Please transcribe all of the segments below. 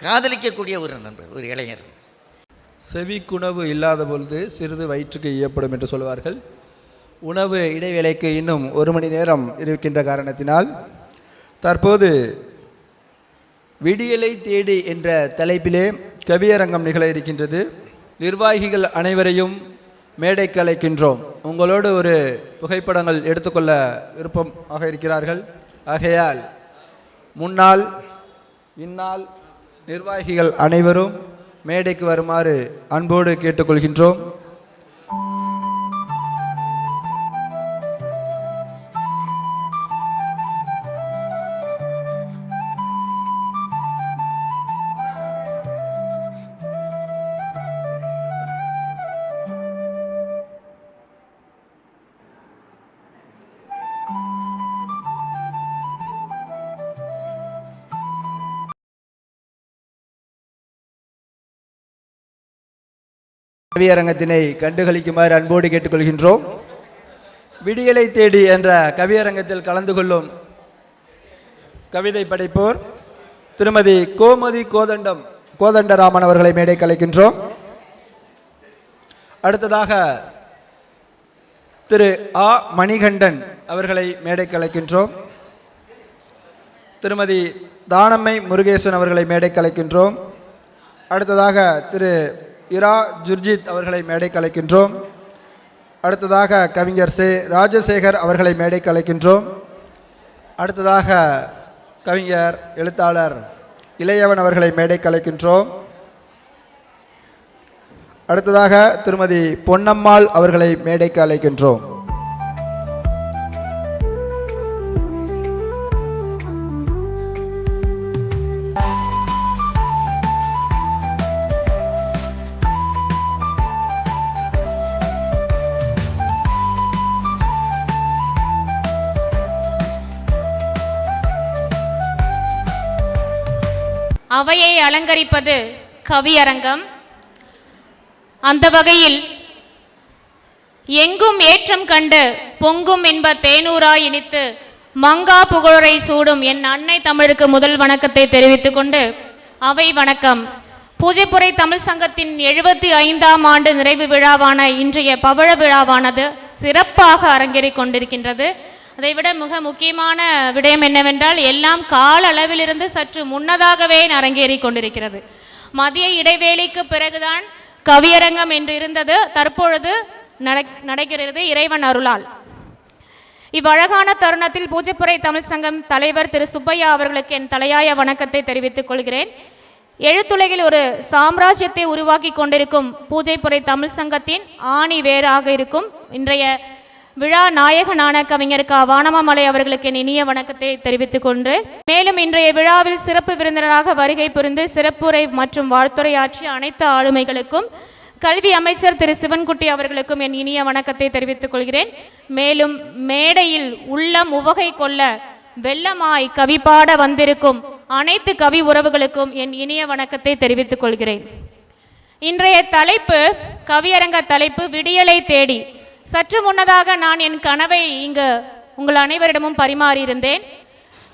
காதலிக்கக்கூடிய ஒரு நண்பர், ஒரு இளைஞர். செவிக்குணவு இல்லாத பொழுது சிறிது வயிற்றுக்கு ஈயப்படும் என்று சொல்வார்கள். உணவு இடைவேளைக்கு இன்னும் 1 மணி நேரம் இருக்கின்ற காரணத்தினால் தற்போது விடியலை தேடி என்ற தலைப்பிலே கவியரங்கம் நிகழ இருக்கின்றது. நிர்வாகிகள் அனைவரையும் மேடைக்கு அழைக்கின்றோம். உங்களோடு ஒரு புகைப்படங்கள் எடுத்துக்கொள்ள விருப்பமாக இருக்கிறார்கள். ஆகையால் முன்னாள் இந்நாள் நிர்வாகிகள் அனைவரும் மேடைக்கு வருமாறு அன்போடு கேட்டுக்கொள்கின்றோம். கவியரங்கத்தினை கண்டுகளிக்குமாறு அன்போடு கேட்டுக்கொள்கின்றோம். விடியலை தேடி என்ற கவியரங்கத்தில் கலந்து கொள்ளும் கவிதை படைப்போர் திருமதி கோமதி கோதண்டராமன் அவர்களை மேடை கலைக்கின்றோம். அடுத்ததாக திரு ஆ மணிகண்டன் அவர்களை மேடை கலைக்கின்றோம். திருமதி தானம்மை முருகேசன் அவர்களை மேடை கலைக்கின்றோம். அடுத்ததாக திரு இரா ஜுர்ஜித் அவர்களை மேடை கலைக்கின்றோம். அடுத்ததாக கவிஞர் ராஜசேகர் அவர்களை மேடை கலைக்கின்றோம். அடுத்ததாக கவிஞர் எழுத்தாளர் இளையவன் அவர்களை மேடை கலைக்கின்றோம். அடுத்ததாக திருமதி பொன்னம்மாள் அவர்களை மேடைக்கு அழைக்கின்றோம். அவையை அலங்கரிப்பது கவியரங்கம். அந்த வகையில் எங்கும் ஏற்றம் கண்டு பொங்கும் என்ப தேனூராய் இனித்து மங்கா புகழரை சூடும் என் அன்னை தமிழுக்கு முதல் வணக்கத்தை தெரிவித்துக் கொண்டு அவை வணக்கம். பூஜைப்புரை தமிழ் சங்கத்தின் 75ஆம் ஆண்டு நிறைவு விழாவான இன்றைய பவழ விழாவானது சிறப்பாக அரங்கேறிக் கொண்டிருக்கின்றது. அதைவிட மிக முக்கியமான விடயம் என்னவென்றால் எல்லாம் கால அளவிலிருந்து சற்று முன்னதாகவே அரங்கேறி கொண்டிருக்கிறது. மதிய இடைவேளைக்கு பிறகுதான் கவியரங்கம் என்று இருந்தது, தற்பொழுது நடக்கிறது இறைவன் அருளால். இவ்வழகான தருணத்தில் பூஜைப்புரை தமிழ் சங்கம் தலைவர் திரு சுப்பையா அவர்களுக்கு என் தலையாய வணக்கத்தை தெரிவித்துக் கொள்கிறேன். எழுத்துலகில் ஒரு சாம்ராஜ்யத்தை உருவாக்கி கொண்டிருக்கும் பூஜைப்புரை தமிழ் சங்கத்தின் ஆணி வேறாக இருக்கும் இன்றைய விழா நாயகனான கவிஞர் வானமாமலை அவர்களுக்கு என் இனிய வணக்கத்தை தெரிவித்துக் கொண்டு, மேலும் இன்றைய விழாவில் சிறப்பு விருந்தினராக வருகை புரிந்து சிறப்புரை மற்றும் வாழ்த்துரையாற்றிய அனைத்து ஆளுமைகளுக்கும் கல்வி அமைச்சர் திரு சிவன்குட்டி அவர்களுக்கும் என் இனிய வணக்கத்தை தெரிவித்துக் கொள்கிறேன். மேலும் மேடையில் உள்ளம் உவகை கொள்ள வெள்ளமாய் கவி பாட வந்திருக்கும் அனைத்து கவி உறவுகளுக்கும் என் இனிய வணக்கத்தை தெரிவித்துக் கொள்கிறேன். இன்றைய தலைப்பு கவியரங்க தலைப்பு விடியலை தேடி. சற்று முன்னதாக நான் என் கனவை இங்கு உங்கள் அனைவரிடமும் பரிமாறியிருந்தேன்.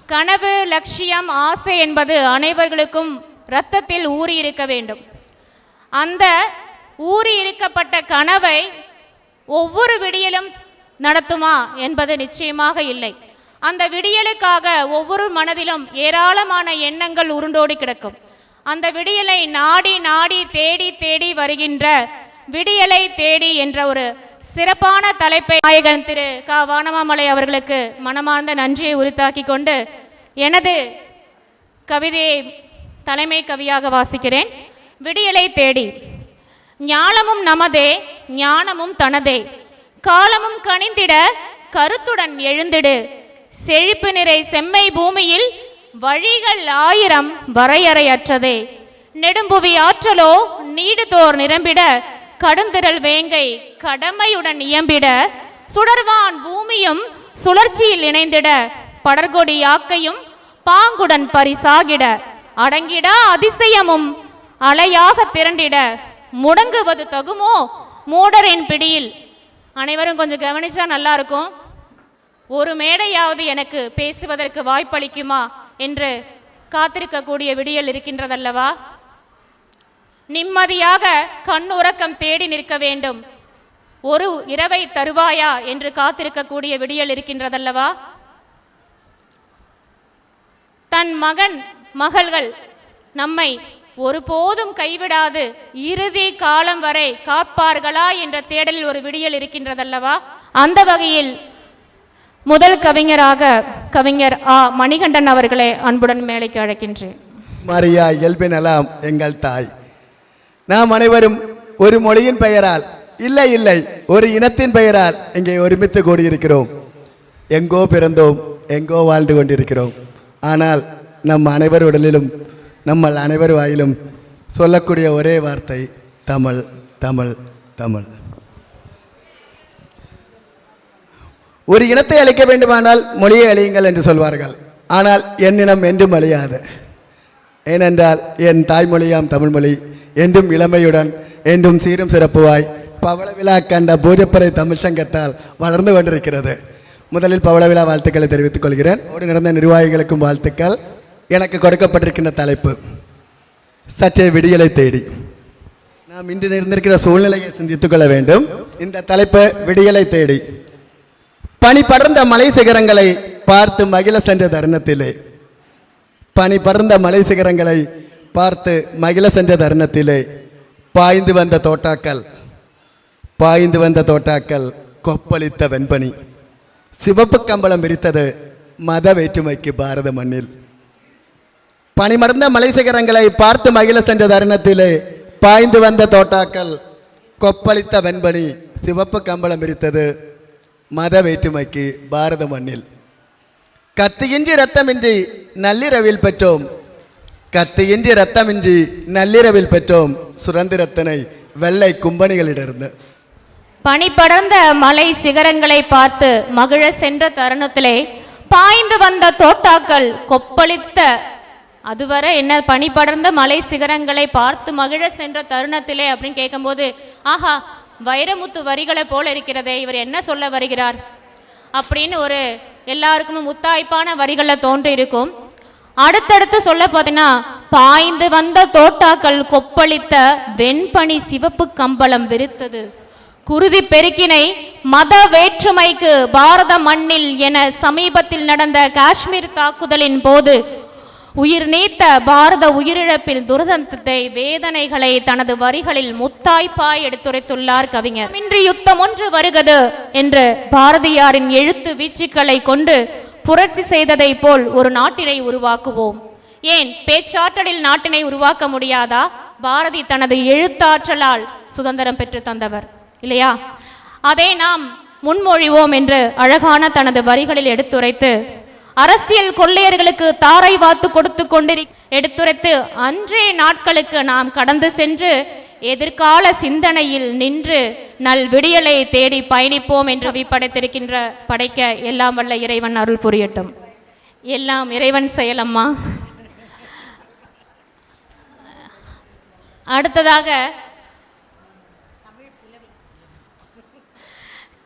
கனவு, லட்சியம், ஆசை என்பது அனைவர்களுக்கும் இரத்தத்தில் ஊறி இருக்க வேண்டும். அந்த ஊறி இருக்கப்பட்ட கனவை ஒவ்வொரு விடியலும் நடத்துமா என்பது நிச்சயமாக இல்லை. அந்த விடியலுக்காக ஒவ்வொரு மனதிலும் ஏராளமான எண்ணங்கள் உருண்டோடி கிடக்கும். அந்த விடியலை நாடி நாடி தேடி தேடி வருகின்ற விடியலை தேடி என்ற ஒரு சிறப்பான தலைப்பை நாயகன் திரு வானமாமலை அவர்களுக்கு மனமார்ந்த நன்றியை உரித்தாக்கி கொண்டு எனது கவிதையை தலைமை கவியாக வாசிக்கிறேன். விடியலை தேடி. ஞானமும் நமதே, ஞானமும் தனதே, காலமும் கனிந்திட கருத்துடன் எழுந்திடு, செழிப்பு நிறை செம்மை பூமியில் வழிகள் 1000 வரையறையற்றதே, நெடும்புவி ஆற்றலோ நீடுதோர் நிரம்பிட, கடுந்திரல் வேங்கை கடமையுடன் இயம்பிட, சுடர்வான் பூமியும் சுழற்சியில் இணைந்திட, படர்கொடி யாக்கையும் பாங்குடன் பரிசாகிட, அடங்கிட அதிசயமும் அலையாக திரண்டிட, முடங்குவது தகுமோ மூடரின் பிடியில். அனைவரும் கொஞ்சம் கவனிச்சா நல்லா இருக்கும். ஒரு மேடையாவது எனக்கு பேசுவதற்கு வாய்ப்பளிக்குமா என்று காத்திருக்கக்கூடிய விடியல் இருக்கின்றதல்லவா? நிம்மதியாக கண்ணுறக்கம் தேடி நிற்க வேண்டும். ஒரு இரவை தருவாயா என்று காத்திருக்கக்கூடிய விடியல் இருக்கின்றதல்லவா? தன் மகன் மகள்கள் நம்மை ஒருபோதும் கைவிடாது இறுதி காலம் வரை காப்பார்களா என்ற தேடலில் ஒரு விடியல் இருக்கின்றதல்லவா? அந்த வகையில் முதல் கவிஞராக கவிஞர் மணிகண்டன் அவர்களை அன்புடன் மேடைக்கு அழைக்கின்றேன். மரியா இயல்பினலாம் எங்கள் தாய். நாம் அனைவரும் ஒரு மொழியின் பெயரால் இல்லை இல்லை ஒரு இனத்தின் பெயரால் இங்கே ஒருமித்து கூடியிருக்கிறோம். எங்கோ பிறந்தோம், எங்கோ வாழ்ந்து கொண்டிருக்கிறோம். ஆனால் நம் அனைவர் உடலிலும் நம்ம அனைவர் வாயிலும் சொல்லக்கூடிய ஒரே வார்த்தை தமிழ், தமிழ், தமிழ். ஒரு இனத்தை அழிக்க வேண்டுமானால் மொழியை அழியுங்கள் என்று சொல்வார்கள். ஆனால் என் இனம் என்றும் அழியாது. ஏனென்றால் என் தாய்மொழியாம் தமிழ்மொழி என்றும் இளமையுடன் என்றும் சீரும் சிறப்புவாய் பவள விழா கண்ட பூஜப்பறை தமிழ் சங்கத்தால் வளர்ந்து கொண்டிருக்கிறது. முதலில் பவள விழா வாழ்த்துக்களை தெரிவித்துக் கொள்கிறேன். ஓடி நடந்த நிர்வாகிகளுக்கும் வாழ்த்துக்கள். எனக்கு கொடுக்கப்பட்டிருக்கின்ற தலைப்பு சற்றே விடியலை தேடி. நாம் இன்று இருந்திருக்கிற சூழ்நிலையை சிந்தித்துக் கொள்ள வேண்டும். இந்த தலைப்பு விடியலை தேடி. பனி படர்ந்த மலை சிகரங்களை பார்த்து மகிழ சென்ற தருணத்திலே, பனி படர்ந்த மலை சிகரங்களை பார்த்து மகிழ சென்ற தருணத்திலே பாய்ந்து வந்த தோட்டாக்கள் கொப்பளித்த வெண்பனி, சிவப்பு கம்பளம் விரித்தது மத வேற்றுமைக்கு பாரத மண்ணில். பனிமடர்ந்த மலை சிகரங்களை பார்த்து மகிழ சென்ற தருணத்திலே பாய்ந்து வந்த தோட்டாக்கள் கொப்பளித்த வெண்பனி, சிவப்பு கம்பளம் விரித்தது மத வேற்றுமைக்கு பாரத மண்ணில். கத்தியின்றி ரத்தமின்றி நள்ளிரவில் பெற்றோம், கத்தியின்றி ரத்தமின்றி நள்ளிரவில் பெற்றோம் சுதந்திரத்தினை வெள்ளை கும்பனிகளிடமிருந்து. பனி படர்ந்த மலை சிகரங்களை பார்த்து மகிழ சென்ற தருணத்திலே பாய்ந்து வந்த தோட்டாக்கள் கொப்பளித்த, அதுவரை என்ன பனி படர்ந்த மலை சிகரங்களை பார்த்து மகிழ சென்ற தருணத்திலே அப்படின்னு கேட்கும்போது, ஆஹா வைரமுத்து வரிகளை போல இருக்கிறதே, இவர் என்ன சொல்ல வருகிறார் அப்படின்னு ஒரு எல்லாருக்கும் முத்தாய்ப்பான வரிகளில் தோன்றி இருக்கும். அடுத்தடுத்து சொல்ல பார்த்தீங்கன்னா, பாய்ந்து வந்த தோட்டாக்கள் கொப்பளித்த வெண்பனி, சிவப்பு கம்பளம் விரித்தது குருதி பெருக்கினை மத வேற்றுமைக்கு பாரத மண்ணில் என சமீபத்தில் நடந்த காஷ்மீர் தாக்குதலின் போது உயிர் நீத்த பாரத உயிரிழப்பில் துரதந்தத்தை வேதனைகளை தனது வரிகளில் முத்தாய்ப்பாய் எடுத்துரைத்துள்ளார் கவிஞர். இன்று யுத்தம் ஒன்று வருகிறது என்று பாரதியாரின் எழுத்து வீச்சுக்களை கொண்டு புரட்சி செய்ததை போல் ஒரு நாட்டினை உருவாக்குவோம். ஏன் பேச்சாற்றலில் நாட்டினை உருவாக்க முடியாதா? பாரதி தனது எழுத்தாற்றலால் சுதந்திரம் பெற்று தந்தவர் இல்லையா? அதை நாம் முன்மொழிவோம் என்று அழகான தனது வரிகளில் எடுத்துரைத்து அரசியல் கொள்ளையர்களுக்கு தாரை வாத்து கொடுத்து எடுத்துரைத்து அன்றைய நாட்களுக்கு நாம் கடந்து சென்று எதிர்கால சிந்தனையில் நின்று நல் விடியலை தேடி பயணிப்போம் என்று படைக்க எல்லாம் வல்ல இறைவன் அருள் புரியட்டும். எல்லாம் இறைவன் செயலம்மா. அடுத்ததாக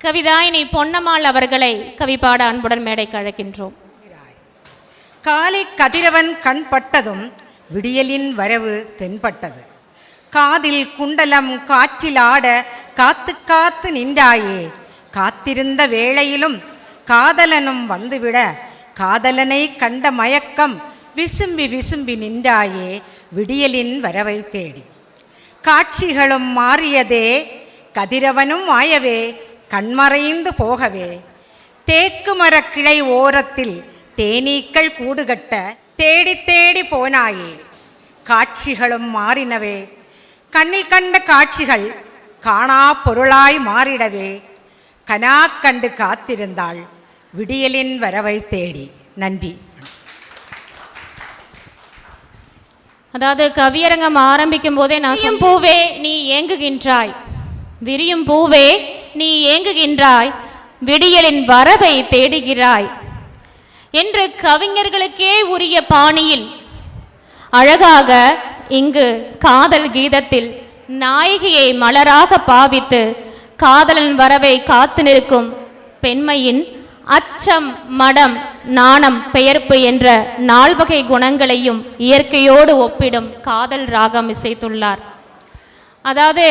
கவிதாயினி பொன்னம்மாள் அவர்களை கவிப்பாட அன்புடன் மேடைக்கு அழைக்கின்றோம். காலை கதிரவன் கண் பட்டதும் விடியலின் வரவு தென்பட்டது. காதில் குண்டலம் காற்றில் ஆட காத்து காத்து நின்றாயே, காத்திருந்த வேளையிலும் காதலனும் வந்துவிட காதலனை கண்ட மயக்கம் விசும்பி விசும்பி நின்றாயே, விடியலின் வரவை தேடி. காட்சிகளும் மாறியதே, கதிரவனும் மாயவே, கண்மறைந்து போகவே. தேக்கு மர கிளை ஓரத்தில் தேனீக்கள் கூடுகட்ட தேடி தேடி போனாயே, காட்சிகளும் மாறினவே. கண்ணில் கண்ட காட்சிகள் காணா பொருளாய் மாறிடவே, கனா கண்டு காத்திருந்தாள் விடியலின் வரவை தேடி. நன்றி. அதாவது கவியரங்கம் ஆரம்பிக்கும் போதே நான் பூவே நீ ஏங்குகின்றாய், விரியும் பூவே நீ ஏங்குகின்றாய், விடியலின் வரவை தேடுகிறாய் என்று கவிஞர்களுக்கே உரிய பாணியில் அழகாக இங்கு காதல் கீதத்தில் நாயகியை மலராக பாவித்து காதலன் வரவை காத்து நிற்கும் பெண்மையின் அச்சம், மடம், நாணம், பெயர்ப்பு என்ற 4 வகை குணங்களையும் இயற்கையோடு ஒப்பிடும் காதல் ராகம் இசைத்துள்ளார். அதாவது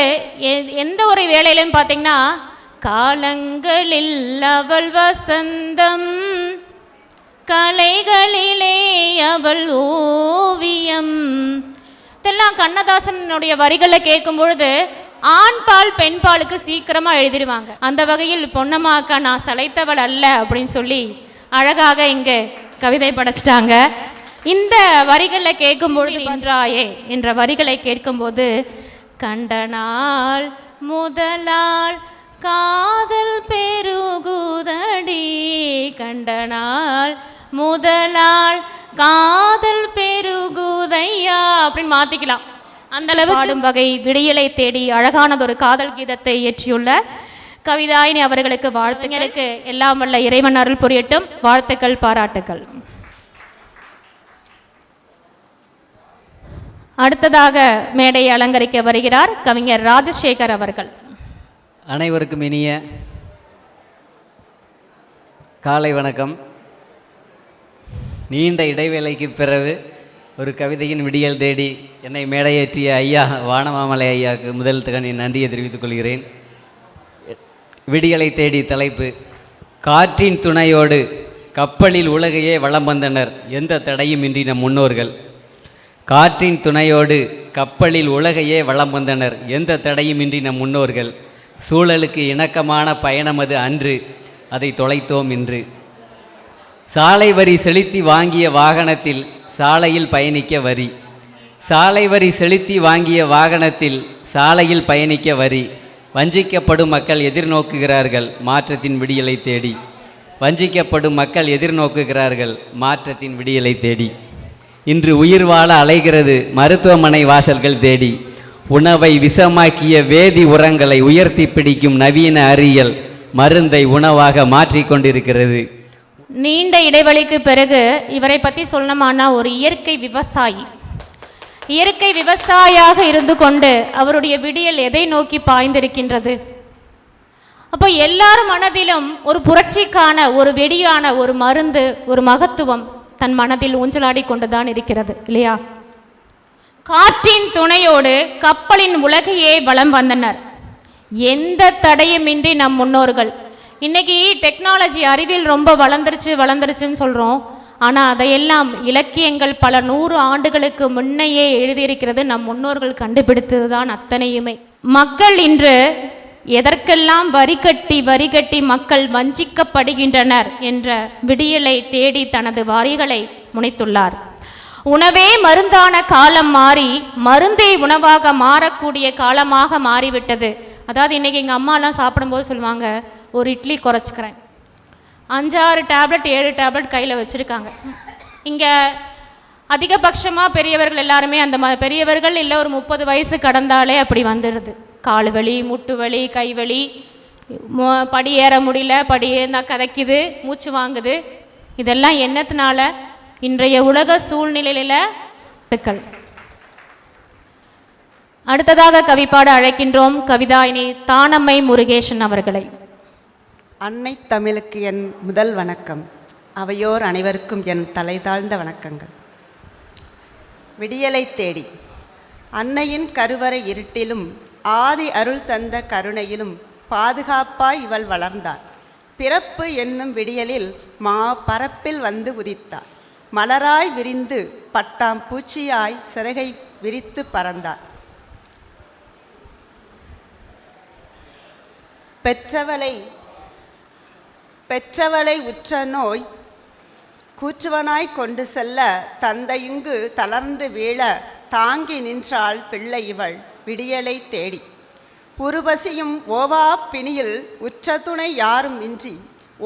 எந்த ஒரு வேளையிலும் பார்த்தீங்கன்னா, காலங்களில் அவள் வசந்தம், கலைகளிலே அவள் ஓவியம், இதெல்லாம் கண்ணதாசனுடைய வரிகளை கேட்கும் பொழுது ஆண் பால் பெண் பாலுக்கு சீக்கிரமா எழுதிடுவாங்க. அந்த வகையில் பொன்னம்மாக்கா நான் சளைத்தவள் அல்ல அப்படின்னு சொல்லி அழகாக இங்க கவிதை படைச்சிட்டாங்க. இந்த வரிகளை கேட்கும் பொழுது இன்றாயே என்ற வரிகளை கேட்கும்போது, கண்ட நாள் முதலால் காதல் பெருகுதடி, கண்ட நாள் முதலால் காதல் பெருகுதையா அப்படின்னு மாத்திக்கலாம். அந்த அளவு பாடும் வகை விடியலை தேடி அழகானதொரு காதல் கீதத்தை இயற்றியுள்ள கவிதாயினி அவர்களுக்கு வாழ்த்துங்களுக்கு எல்லாம் வல்ல இறைவன் அருள் புரியட்டும். வாழ்த்துக்கள், பாராட்டுக்கள். அடுத்ததாக மேடையை அலங்கரிக்க வருகிறார் கவிஞர் ராஜசேகர் அவர்கள். அனைவருக்கும் இனிய காலை வணக்கம். நீண்ட இடைவேளைக்கு பிறகு ஒரு கவிதையின் விடியல் தேடி என்னை மேடையேற்றிய ஐயா வானமாமலை ஐயாவுக்கு முதல் தகனின் நன்றியை தெரிவித்துக் கொள்கிறேன். விடியலை தேடி தலைப்பு: காற்றின் துணையோடு கப்பலில் உலகையே வலம் வந்தனர் எந்த தடையும் இன்றி நம் முன்னோர்கள். காற்றின் துணையோடு கப்பலில் உலகையே வலம் வந்தனர் எந்த தடையும் இன்றி நம் முன்னோர்கள். சூழலுக்கு இணக்கமான பயணம் அது அன்று, அதை தொலைத்தோம் இன்று. சாலை வரி செலுத்தி வாங்கிய வாகனத்தில் சாலையில் பயணிக்க வரி, சாலை வரி செலுத்தி வாங்கிய வாகனத்தில் சாலையில் பயணிக்க வரி. வஞ்சிக்கப்படும் மக்கள் எதிர்நோக்குகிறார்கள் மாற்றத்தின் விடியலை தேடி, வஞ்சிக்கப்படும் மக்கள் எதிர்நோக்குகிறார்கள் மாற்றத்தின் விடியலை தேடி. இன்று உயிர் வாழ அலைகிறது மருத்துவமனை வாசல்கள் தேடி. உணவை விஷமாக்கிய வேதி உரங்களை உயர்த்தி பிடிக்கும் நவீன அறிவியல் மருந்தை உணவாக மாற்றிக்கொண்டிருக்கிறது. நீண்ட இடைவெளிக்கு பிறகு இவரை பற்றி சொல்லணுமானா ஒரு இயற்கை விவசாயி, இயற்கை விவசாயியாக இருந்து கொண்டு அவருடைய விடியல் எதை நோக்கி பாய்ந்திருக்கின்றது? அப்போ எல்லார் மனதிலும் ஒரு புரட்சிக்கான, ஒரு வெடியான ஒரு மருந்து, ஒரு மகத்துவம் தன் மனதில் ஊஞ்சலாடி கொண்டுதான் இருக்கிறது இல்லையா? காற்றின் துணையோடு கப்பலின் உலகையே வலம் வந்தனர் எந்த தடையுமின்றி நம் முன்னோர்கள். இன்னைக்கு டெக்னாலஜி அறிவியல் ரொம்ப வளர்ந்துருச்சுன்னு சொல்கிறோம். ஆனால் அதையெல்லாம் இலக்கியங்கள் பல 100 ஆண்டுகளுக்கு முன்னையே எழுதியிருக்கிறது. நம் முன்னோர்கள் கண்டுபிடித்தது தான் அத்தனையுமே. மக்கள் இன்று எதற்கெல்லாம் வரி கட்டி மக்கள் வஞ்சிக்கப்படுகின்றனர் என்ற விடியலை தேடி தனது வரிகளை முனைத்துள்ளார். உணவே மருந்தான காலம் மாறி மருந்தே உணவாக மாறக்கூடிய காலமாக மாறிவிட்டது. அதாவது இன்றைக்கி எங்கள் அம்மாலாம் சாப்பிடும்போது சொல்லுவாங்க, ஒரு இட்லி குறைச்சிக்கிறேன், 5-6 டேப்லெட் 7 டேப்லெட் கையில் வச்சுருக்காங்க. இங்கே அதிகபட்சமாக பெரியவர்கள் எல்லாருமே அந்த பெரியவர்கள் இல்லை ஒரு 30 வயசு கடந்தாலே அப்படி வந்துடுது. கால் வலி, முட்டு வலி, கை வலி, படி ஏற முடியல, படி ஏறினா கதைக்குது, மூச்சு வாங்குது. இதெல்லாம் என்னத்தினால? இன்றைய உலக சூழ்நிலையில். அடுத்ததாக கவிப்பாட அழைக்கின்றோம் கவிதாயினி தானம்மை முருகேசன் அவர்களை. அன்னை தமிழுக்கு என் முதல் வணக்கம். அவையோர் அனைவருக்கும் என் தலை தாழ்ந்த வணக்கங்கள். விடியலை தேடி அன்னையின் கருவறை இருட்டிலும் ஆதி அருள் தந்த கருணையிலும் பாதுகாப்பாய் இவள் வளர்ந்தாள். பிறப்பு என்னும் விடியலில் பரப்பில் வந்து உதித்தாள். மலராய் விரிந்து பட்டாம் பூச்சியாய் சிறகை விரித்து பறந்தாள். பெற்றவளை உற்ற நோய் கூற்றுவனாய் கொண்டு செல்ல தந்தையுங்கு தளர்ந்து வீழ தாங்கி நின்றாள் பிள்ளை இவள் விடியலை தேடி. உருவசியும் ஓவா பிணியில் உற்ற துணை யாரும் இன்றி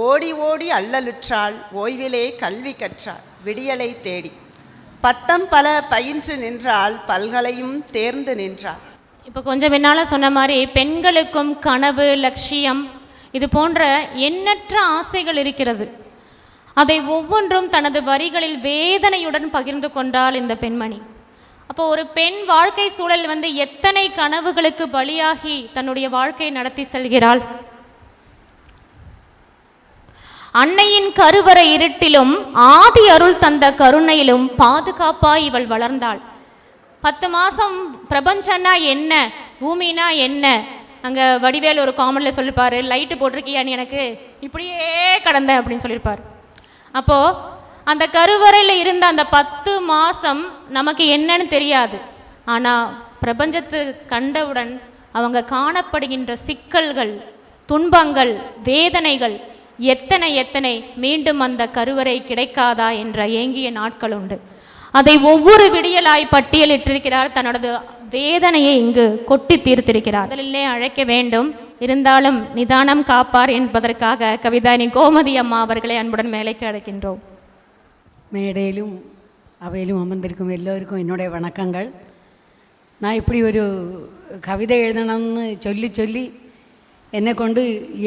ஓடி ஓடி அல்லலுற்றாள் ஓய்விலே கல்வி கற்றாள் விடியலை தேடி. பட்டம் பல பயின்று நின்றாள் பல்கலையும் தேர்ந்து நின்றாள். இப்போ கொஞ்சம் முன்னால் சொன்ன மாதிரி பெண்களுக்கும் கனவு, லட்சியம் இது போன்ற எண்ணற்ற ஆசைகள் இருக்கிறது. அதை ஒவ்வொன்றும் தனது வரிகளில் வேதனையுடன் பகிர்ந்து கொண்டாள் இந்த பெண்மணி. அப்போ ஒரு பெண் வாழ்க்கை சூழல் எத்தனை கனவுகளுக்கு பலியாகி தன்னுடைய வாழ்க்கையை நடத்தி செல்கிறாள். அன்னையின் கருவறை இருட்டிலும் ஆதி அருள் தந்த கருணையிலும் பாதுகாப்பாய் இவள் வளர்ந்தாள். 10 மாதம் பிரபஞ்சன்னா என்ன, பூமினா என்ன, அங்கே வடிவேல் ஒரு காமெடியில் சொல்லியிருப்பார், லைட்டு போட்டிருக்கியான்னு எனக்கு இப்படியே கடந்தேன் அப்படின்னு சொல்லியிருப்பார். அப்போது அந்த கருவறையில் இருந்த அந்த 10 மாதம் நமக்கு என்னன்னு தெரியாது. ஆனால் பிரபஞ்சத்தை கண்டவுடன் அவங்க காணப்படுகின்ற சிக்கல்கள், துன்பங்கள், வேதனைகள் எத்தனை மீண்டும் அந்த கருவறை கிடைக்காதா என்ற ஏங்கிய நாட்கள் உண்டு. அதை ஒவ்வொரு விடியலாய் பட்டியலிட்டிருக்கிறார். தன்னோட வேதனையை இங்கு கொட்டி தீர்த்திருக்கிறார். முதலிலே அழைக்க வேண்டும், இருந்தாலும் நிதானம் காப்பார் என்பதற்காக கவிதாயினி கோமதி அம்மா அவர்களை அன்புடன் மேலைக்கு அழைக்கின்றோம். மேடையிலும் அவையிலும் அமர்ந்திருக்கும் எல்லோருக்கும் என்னுடைய வணக்கங்கள். நான் இப்படி ஒரு கவிதை எழுதணும்னு சொல்லி என்னை கொண்டு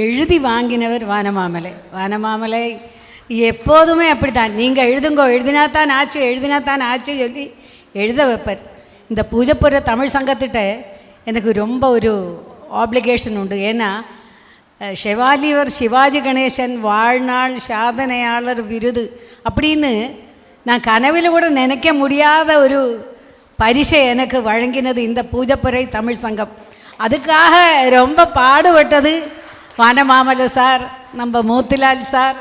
எழுதி வாங்கினவர் வானமாமலை. வானமாமலை எப்போதுமே அப்படித்தான், நீங்கள் எழுதினாத்தான் ஆச்சு சொல்லி எழுத வைப்பார். இந்த பூஜைப்புற தமிழ் சங்கத்திட்ட எனக்கு ரொம்ப ஒரு ஆப்ளிகேஷன் உண்டு. ஏன்னா ஷெவாலியர் சிவாஜி கணேசன் வாழ்நாள் சாதனையாளர் விருது அப்படின்னு நான் கனவில் கூட நினைக்க முடியாத ஒரு பரிசை எனக்கு வழங்கினது இந்த பூஜைப்புரை தமிழ் சங்கம். அதுக்காக ரொம்ப பாடுபட்டது வானமாமலை சார், நம்ம மோத்திலால் சார்,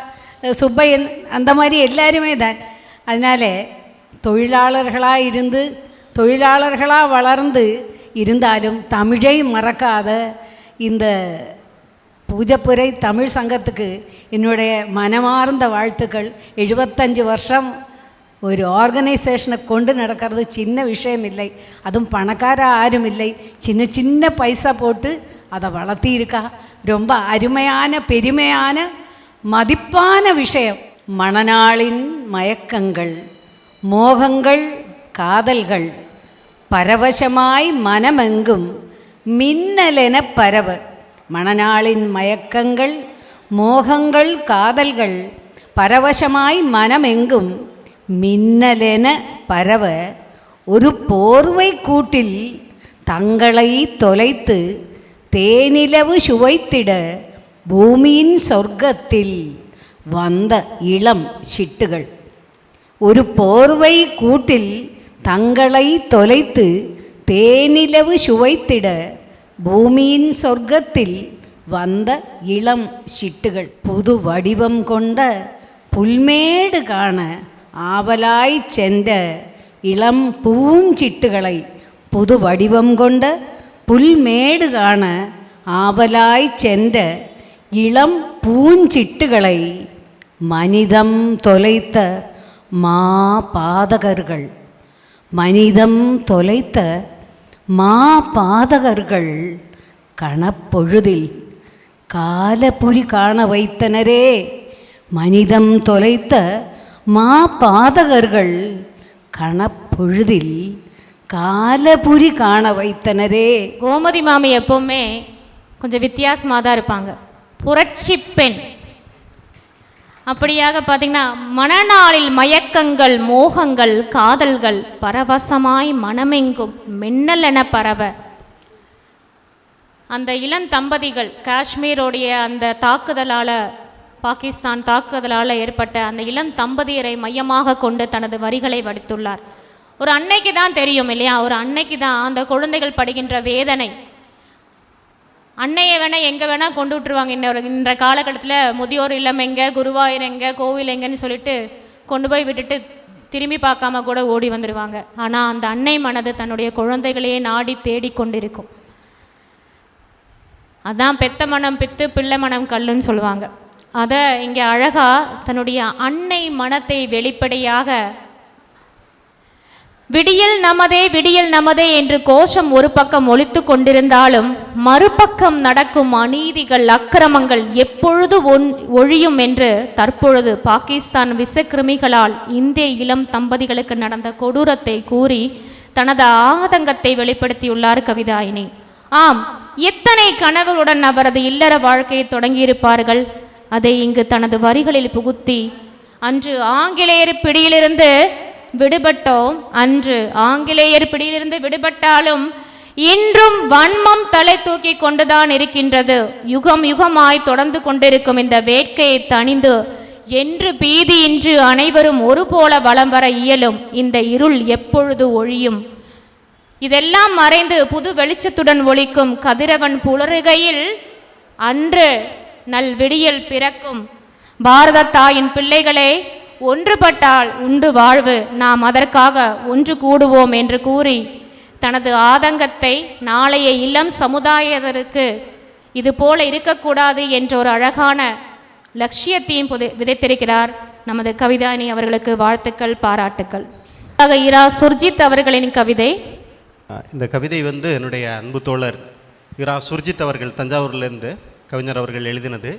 சுப்பையன், அந்த மாதிரி எல்லாருமே தான். அதனால் தொழிலாளர்களாக இருந்து தொழிலாளர்களாக வளர்ந்து இருந்தாலும் தமிழை மறக்காத இந்த பூஜைப்புரை தமிழ் சங்கத்துக்கு என்னுடைய மனமார்ந்த வாழ்த்துக்கள். 75 வருஷம் ஒரு ஆர்கனைசேஷனை கொண்டு நடக்கிறது சின்ன விஷயம் இல்லை. அதுவும் பணக்கார ஆரும் இல்லை, சின்ன பைசா போட்டு அதை வளர்த்தியிருக்கா. ரொம்ப அருமையான பெருமையான மதிப்பான விஷயம். மணநாளின் மயக்கங்கள், மோகங்கள், காதல்கள் பரவசமாய் மனமெங்கும் மின்னலென பரவ. மணநாளின் மயக்கங்கள், மோகங்கள், காதல்கள் பரவசமாய் மனமெங்கும் மின்னலென பரவ ஒரு போர்வை கூட்டில் தங்களை தொலைத்து தேனிலவு சுவைத்திட பூமியின் சொர்க்கத்தில் வந்த இளம் சிட்டுகள். ஒரு போர்வை கூட்டில் தங்களை தொலைத்து தேனிலவு சுவைத்திட பூமியின் சொர்க்கத்தில் வந்த இளம் சிட்டுகள். புது வடிவம் கொண்ட புல்மேடு காண ஆவலாய் சென்ற இளம் பூஞ்சிட்டுகளை, புது வடிவம் கொண்ட புல்மேடு காண ஆவலாய் சென்ற இளம் பூஞ்சிட்டுகளை மனிதம் தொலைத்த மா பாதகர்கள், மனிதம் தொலைத்த மா பாதகர்கள் கணப்பொழுதில் காலபுரி காண வைத்தனரே. மனிதம் தொலைத்த மா பாதகர்கள் கணப்பொழுதில் காலபுரி காண வைத்தனரே. கோமதி மாமி எப்பவுமே கொஞ்சம் வித்தியாசமாக தான் இருப்பாங்க. புரட்சி பெண். அப்படியாக பார்த்தீங்கன்னா, மணநாளில் மயக்கங்கள், மோகங்கள், காதல்கள் பரவசமாய் மனமெங்கும் மின்னல் என பரவ. அந்த இளம் தம்பதிகள் காஷ்மீரோடைய அந்த தாக்குதலால், பாகிஸ்தான் தாக்குதலால் ஏற்பட்ட அந்த இளம் தம்பதியரை மையமாக கொண்டு தனது வரிகளை வடித்துள்ளார். ஒரு அன்னைக்கு தான் தெரியும் இல்லையா, ஒரு அன்னைக்கு தான் அந்த குழந்தைகள் படுகின்ற வேதனை. அன்னையை வேணால் எங்கே வேணால் கொண்டு விட்டுருவாங்க. இன்ற காலகட்டத்தில் முதியோர் இல்லம் எங்கே, குருவாயூர் எங்கே, கோவில் எங்கேன்னு சொல்லிட்டு கொண்டு போய் விட்டுட்டு திரும்பி பார்க்காம கூட ஓடி வந்துடுவாங்க. ஆனால் அந்த அன்னை மனது தன்னுடைய குழந்தைகளையே நாடி தேடி கொண்டிருக்கும். அதான் பெத்த மனம் பித்து, பிள்ளை மனம் கல்லுன்னு சொல்லுவாங்க. அதை இங்கே அழகாக தன்னுடைய அன்னை மனத்தை வெளிப்படையாக விடியல் நமதே விடியல் நமதே என்று கோஷம் ஒரு பக்கம் ஒலித்து கொண்டிருந்தாலும், மறுபக்கம் நடக்கும் அநீதிகள், அக்கிரமங்கள் எப்பொழுது ஒழியும் என்று தற்பொழுது பாகிஸ்தான் விசக்கிருமிகளால் இந்திய இளம் தம்பதிகளுக்கு நடந்த கொடூரத்தை கூறி தனது ஆதங்கத்தை வெளிப்படுத்தியுள்ளார் கவிதாயினி. ஆம், எத்தனை கனவுகளுடன் அவரது இல்லற வாழ்க்கையை தொடங்கியிருப்பார்கள். அதை இங்கு தனது வரிகளில் புகுத்தி, அன்று ஆங்கிலேயர் பிடியிலிருந்து விடுபட்டோம், அன்று ஆங்கிலேயர் பிடியிலிருந்து விடுபட்டாலும் இன்றும் வன்மம் தலை தூக்கி கொண்டுதான் இருக்கின்றது. யுகம் யுகமாய் தொடர்ந்து கொண்டிருக்கும் இந்த வேட்கையை தணிந்து என்று பீதியின்றி அனைவரும் ஒரு போல வலம் வர இயலும். இந்த இருள் எப்பொழுது ஒழியும்? இதெல்லாம் மறைந்து புது வெளிச்சத்துடன் ஒளிக்கும் கதிரவன் புலருகையில் அன்று நல் விடியல் பிறக்கும். பாரத தாயின் பிள்ளைகளே, ஒன்றுபட்டால் உண்டு வாழ்வு, நாம் அதற்காக ஒன்று கூடுவோம் என்று கூறி தனது ஆதங்கத்தை நாளைய இளம் சமுதாயத்திற்கு இது போல இருக்கக்கூடாது என்ற ஒரு அழகான லட்சியத்தையும் விதைத்திருக்கிறார் நமது கவிதாயினி அவர்களுக்கு வாழ்த்துக்கள், பாராட்டுக்கள். இரா சுர்ஜித் அவர்களின் கவிதை. இந்த கவிதை என்னுடைய அன்பு தோழர் இரா சுர்ஜித் அவர்கள் தஞ்சாவூர்லேருந்து கவிஞர் அவர்கள் எழுதினது.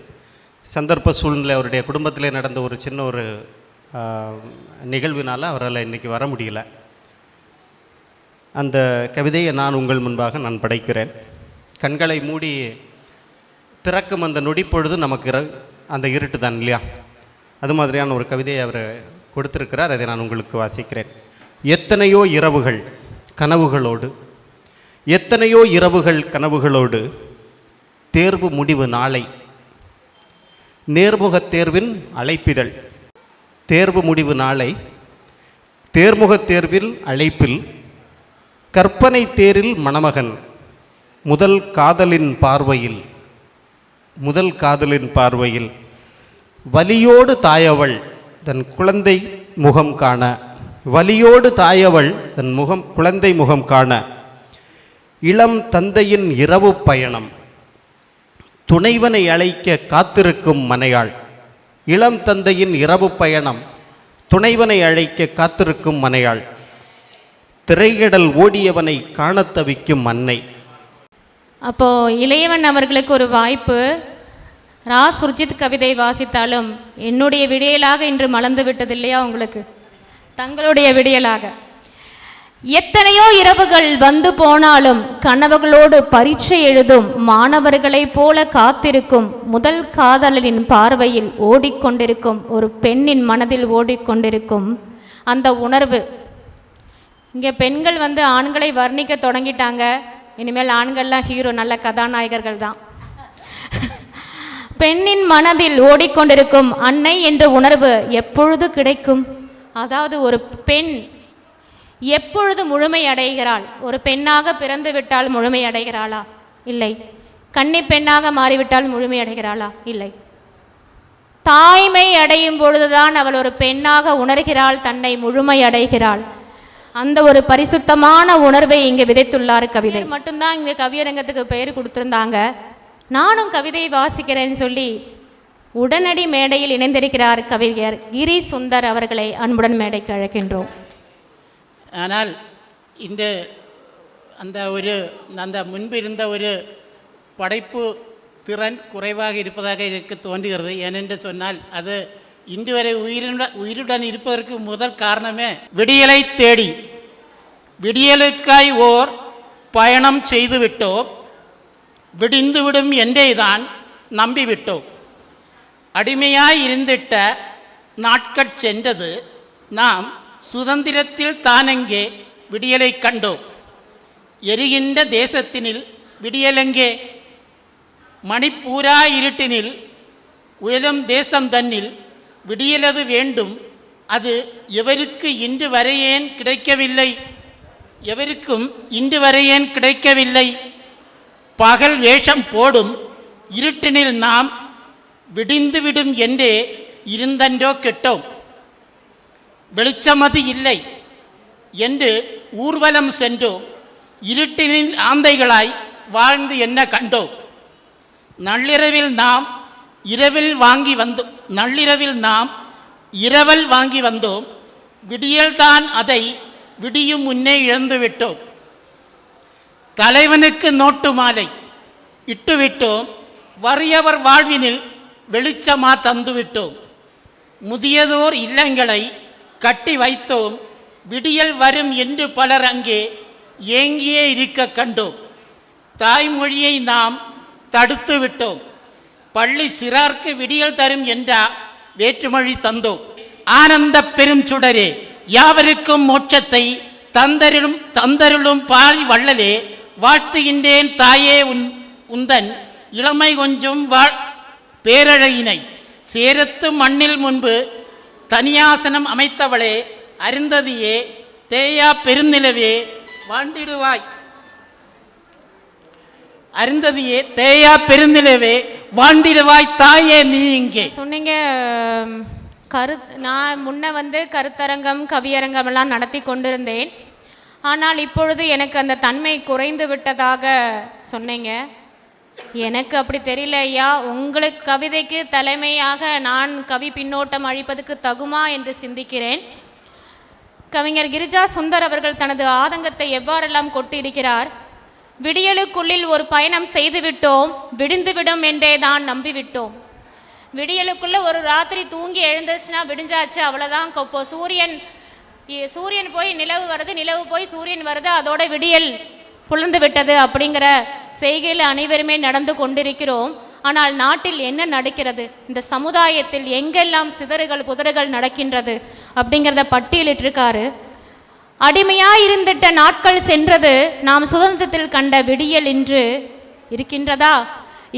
சந்தர்ப்ப சூழ்நிலை அவருடைய குடும்பத்திலே நடந்த ஒரு சின்ன ஒரு நிகழ்வினால் அவரால் இன்றைக்கி வர முடியல. அந்த கவிதையை நான் உங்கள் முன்பாக நான் படைக்கிறேன். கண்களை மூடி திறக்கும் அந்த நொடிப்பொழுது நமக்கு அந்த இருட்டு தான் இல்லையா? அது மாதிரியான ஒரு கவிதையை அவர் கொடுத்திருக்கிறார். அதை நான் உங்களுக்கு வாசிக்கிறேன். எத்தனையோ இரவுகள் கனவுகளோடு, எத்தனையோ இரவுகள் கனவுகளோடு, தேர்வு முடிவு நாளை, நேர்முகத் தேர்வின் அழைப்பிதழ், தேர்வு முடிவு நாளை, தேர்முகத் தேர்வில் அழைப்பில், கற்பனை தேரில் மணமகன், முதல் காதலின் பார்வையில், முதல் காதலின் பார்வையில், வலியோடு தாயவள் தன் குழந்தை முகம் காண, வலியோடு தாயவள் தன் குழந்தை முகம் காண, இளம் தந்தையின் இரவு பயணம், துணைவனை அழைக்க காத்திருக்கும் மனையாள், இளம் தந்தையின் இரவு பயணம், துணைவனை அழைக்க காத்திருக்கும் மனையாள், திரையிடல் ஓடியவனை காணத் தவிக்கும் அன்னை. அப்போ இளையவன் அவர்களுக்கு ஒரு வாய்ப்பு. ரா சுர்ஜித் கவிதை வாசித்தாலும் என்னுடைய விடியலாக இன்று மலர்ந்து விட்டது இல்லையா உங்களுக்கு? தங்களுடைய விடியலாக. எத்தனையோ இரவுகள் வந்து போனாலும் கனவுகளோடு பரீட்சை எழுதும் மாணவர்களைப் போல காத்திருக்கும் முதல் காதலனின் பார்வையில் ஓடிக்கொண்டிருக்கும் ஒரு பெண்ணின் மனதில் ஓடிக்கொண்டிருக்கும் அந்த உணர்வு. இங்கே பெண்கள் ஆண்களை வர்ணிக்க தொடங்கிட்டாங்க. இனிமேல் ஆண்கள்லாம் ஹீரோ, நல்ல கதாநாயகர்கள் தான். பெண்ணின் மனதில் ஓடிக்கொண்டிருக்கும் அன்னை என்ற உணர்வு எப்பொழுது கிடைக்கும்? அதாவது ஒரு பெண் எப்பொழுது முழுமை அடைகிறாள்? ஒரு பெண்ணாக பிறந்து விட்டால் முழுமை அடைகிறாளா? இல்லை. கன்னி பெண்ணாக மாறிவிட்டால் முழுமை அடைகிறாளா? இல்லை. தாய்மை அடையும் பொழுதுதான் அவள் ஒரு பெண்ணாக உணர்கிறாள், தன்னை முழுமை அடைகிறாள். அந்த ஒரு பரிசுத்தமான உணர்வை இங்கே விதைத்துள்ளார் கவிதை. மட்டும்தான் இங்கே கவியரங்கத்துக்கு பெயர் கொடுத்துருந்தாங்க. நானும் கவிதையை வாசிக்கிறேன்னு சொல்லி உடனடி மேடையில் இணைந்திருக்கிறார் கவிஞர் கிரி சுந்தர் அவர்களை அன்புடன் மேடைக்கு அழைக்கின்றோம். ஆனால் இந்த அந்த முன்பு இருந்த ஒரு படைப்பு திறன் குறைவாக இருப்பதாக எனக்கு தோன்றுகிறது. ஏனென்று சொன்னால் அது இன்று வரை உயிருடன் இருப்பதற்கு முதல் காரணமே விடியலை தேடி விடியலுக்காய் ஓர் பயணம் செய்துவிட்டோம், விடிந்துவிடும் என்றே தான் நம்பிவிட்டோம். அடிமையாய் இருந்திட்ட நாட்கள் சென்றது, நாம் சுதந்திரத்தில் தானெங்கே விடியலை கண்டோம். எரிகின்ற தேசத்தினில் விடியலெங்கே? மணிப்பூரா இருட்டினில் உயலும் தேசம் தன்னில் விடியலது வேண்டும். அது எவருக்கு இன்று வரையேன் கிடைக்கவில்லை? எவருக்கும் இன்று வரையேன் கிடைக்கவில்லை? பகல் வேஷம் போடும் இருட்டினில் நாம் விடிந்துவிடும் என்றே இருந்தன்றோ கெட்டோம். வெளிச்சமது இல்லை என்று ஊர்வலம் சென்றோம், இருட்டினில் ஆந்தைகளாய் வாழ்ந்து என்ன கண்டோம். நள்ளிரவில் நாம் இரவல் வாங்கி வந்தோம், விடியல்தான் அதை விடியும் முன்னே இழந்துவிட்டோம். தலைவனுக்கு நோட்டு மாலை இட்டுவிட்டோம், வறியவர் வாழ்வினில் வெளிச்சமா தந்துவிட்டோம். முதியதோர் இல்லங்களை கட்டி வைத்தோம், விடியல் வரும் என்று பலர் அங்கே ஏங்கியே இருக்க கண்டோம். தாய்மொழியை நாம் தடுத்து விட்டோம், பள்ளி சிறார்க்கு விடியல் தரும் என்றா வேற்றுமொழி தந்தோம். ஆனந்த பெரும் சுடரே, யாவருக்கும் மோட்சத்தை தந்தருளும் பாரி வள்ளலே, வாழ்த்துகின்றேன் தாயே உந்தன் இளமை கொஞ்சம் பேரழகினை சேரத்து மண்ணில் முன்பு தனியாசனம் அமைத்தவளே அருந்ததியே தேயா பெருநிலவே வாழ்ந்திடுவாய். அருந்ததியே தேயா பெருநிலவே வாழ்ந்திடுவாய் தாயே நீ இங்கே. சொன்னீங்க நான் முன்ன கருத்தரங்கம் கவியரங்கம் எல்லாம் நடத்தி கொண்டிருந்தேன். ஆனால் இப்பொழுது எனக்கு அந்த தன்மை குறைந்து விட்டதாக சொன்னீங்க. எனக்கு அப்படி தெரியல ஐயா. உங்களுக்கு கவிதைக்கு தலைமையாக நான் கவி பின்னோட்டம் அளிப்பதற்கு தகுமா என்று சிந்திக்கிறேன். கவிஞர் கிரிஜா சுந்தர் அவர்கள் தனது ஆதங்கத்தை எவ்வாறெல்லாம் கொட்டியிருக்கிறார். விடியலுக்குள்ளில் ஒரு பயணம் செய்துவிட்டோம், விடிந்துவிடும் என்றே தான் நம்பிவிட்டோம். விடியலுக்குள்ள ஒரு ராத்திரி தூங்கி எழுந்துச்சுன்னா விடிஞ்சாச்சு, அவ்வளோதான். இப்போ சூரியன் போய் நிலவு வருது, நிலவு போய் சூரியன் வருது, அதோட விடியல் புலர்ந்து விட்டது அப்படிங்கிற செய்கையில் அனைவருமே நடந்து கொண்டிருக்கிறோம். ஆனால் நாட்டில் என்ன நடக்கிறது, இந்த சமுதாயத்தில் எங்கெல்லாம் சிதறுகள் புதறுகள் நடக்கின்றது அப்படிங்கிறத பட்டியலிட்டிருக்காரு. அடிமையாக இருந்துட்ட நாட்கள் சென்றது, நாம் சுதந்திரத்தில் கண்ட விடியல் இன்று இருக்கின்றதா?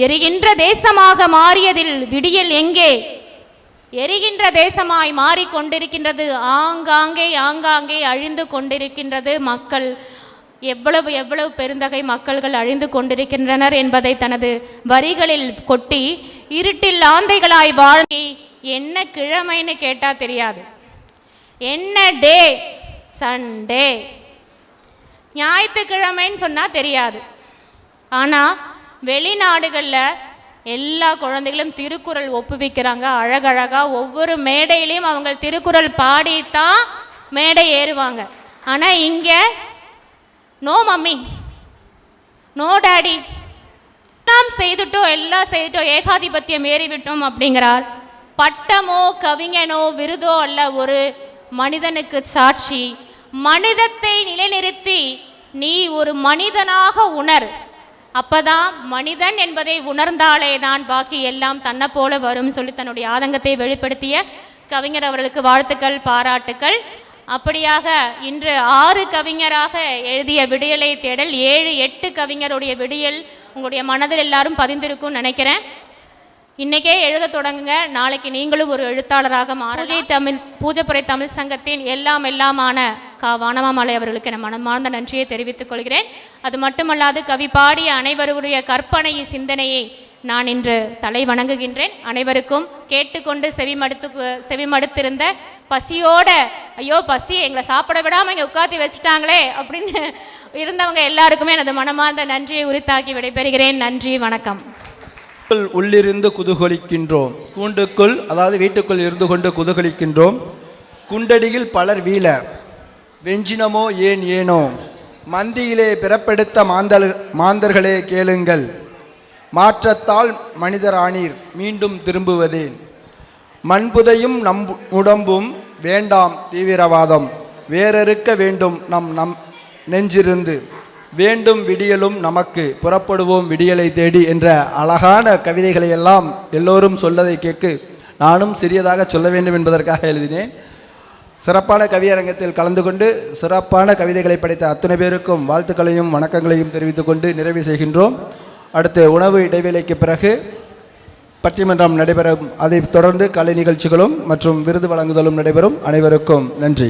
எரிகின்ற தேசமாக மாறியதில் விடியல் எங்கே? எரிகின்ற தேசமாய் மாறிக்கொண்டிருக்கின்றது. ஆங்காங்கே அழிந்து கொண்டிருக்கின்றது. மக்கள் எவ்வளவு பெருந்தகை மக்கள்கள் அழிந்து கொண்டிருக்கின்றனர் என்பதை தனது வரிகளில் கொட்டி, இருட்டில் ஆந்தைகளாய் வாழ்க்கை என்ன கிழமைன்னு கேட்டால் தெரியாது, என்ன டே சண்டே ஞாயிற்றுக்கிழமைன்னு சொன்னால் தெரியாது. ஆனால் வெளிநாடுகளில் எல்லா குழந்தைகளும் திருக்குறள் ஒப்புவிக்கிறாங்க அழகழகாக. ஒவ்வொரு மேடையிலையும் அவங்க திருக்குறள் பாடித்தான் மேடை ஏறுவாங்க. ஆனால் இங்கே நோ மம்மி, நோ டாடி, எல்லாம் செய்துட்டோம், ஏகாதிபத்தியம் ஏறிவிட்டோம் அப்படிங்கிறார். பட்டமோ கவிஞனோ விருதோ அல்ல ஒரு மனிதனுக்கு சாட்சி. மனிதத்தை நிலைநிறுத்தி நீ ஒரு மனிதனாக உணர். அப்பதான் மனிதன் என்பதை உணர்ந்தாலே தான் பாக்கி எல்லாம் தன்னை போல வரும் சொல்லி தன்னுடைய ஆதங்கத்தை வெளிப்படுத்திய கவிஞர் அவர்களுக்கு வாழ்த்துக்கள், பாராட்டுக்கள். அப்படியாக இன்று 6 கவிஞராக எழுதிய விடியலை தேடல் 7-8 கவிஞருடைய விடியல் உங்களுடைய மனதில் எல்லாரும் பதிந்திருக்கும்னு நினைக்கிறேன். இன்றைக்கே எழுத தொடங்குங்க, நாளைக்கு நீங்களும் ஒரு எழுத்தாளராக பூஜைப்புரை தமிழ் சங்கத்தின் எல்லாமான வானமாமலை அவர்களுக்கு என் மனமார்ந்த நன்றியை தெரிவித்துக் கொள்கிறேன். அது மட்டுமல்லாது கவி பாடிய அனைவருடைய கற்பனை சிந்தனையை நான் இன்று தலை வணங்குகின்றேன். அனைவருக்கும் கேட்டுக்கொண்டு செவிமடுத்திருந்த பசியோட ஐயோ பசி எங்களை சாப்பிட விடாமல் இங்கே உட்காத்தி வச்சுட்டாங்களே அப்படின்னு இருந்தவங்க எல்லாருக்குமே எனது மனமார்ந்த நன்றியை உரித்தாக்கி விடைபெறுகிறேன். நன்றி, வணக்கம். உள்ளிருந்து குதூகலிக்கின்றோம், கூண்டுக்குள் அதாவது வீட்டுக்குள் இருந்து கொண்டு குதூகலிக்கின்றோம். குண்டடியில் பலர் வீழ வெஞ்சினமோ ஏனோ, மந்தியிலே பிறப்பெடுத்த மாந்தர்களே கேளுங்கள், மாற்றத்தால் மனிதரானீர் மீண்டும் திரும்புவதேன். மண்புதையும் உடம்பும் வேண்டாம் தீவிரவாதம், வேறறுக்க வேண்டும் நம் நெஞ்சிருந்து, வேண்டும் விடியலும் நமக்கு, புறப்படுவோம் விடியலை தேடி என்ற அழகான கவிதைகளை எல்லாம் எல்லோரும் சொல்லதை கேட்க நானும் சிறியதாக சொல்ல வேண்டும் என்பதற்காக எழுதினேன். சிறப்பான கவியரங்கத்தில் கலந்து கொண்டு சிறப்பான கவிதைகளை படைத்த அத்தனை பேருக்கும் வாழ்த்துக்களையும் வணக்கங்களையும் தெரிவித்துக் கொண்டு நிறைவு செய்கின்றோம். அடுத்து உணவு இடைவேளைக்கு பிறகு பட்டிமன்றம் நடைபெறும். அதைத் தொடர்ந்து கலை நிகழ்ச்சிகளும் மற்றும் விருது வழங்குதலும் நடைபெறும். அனைவருக்கும் நன்றி.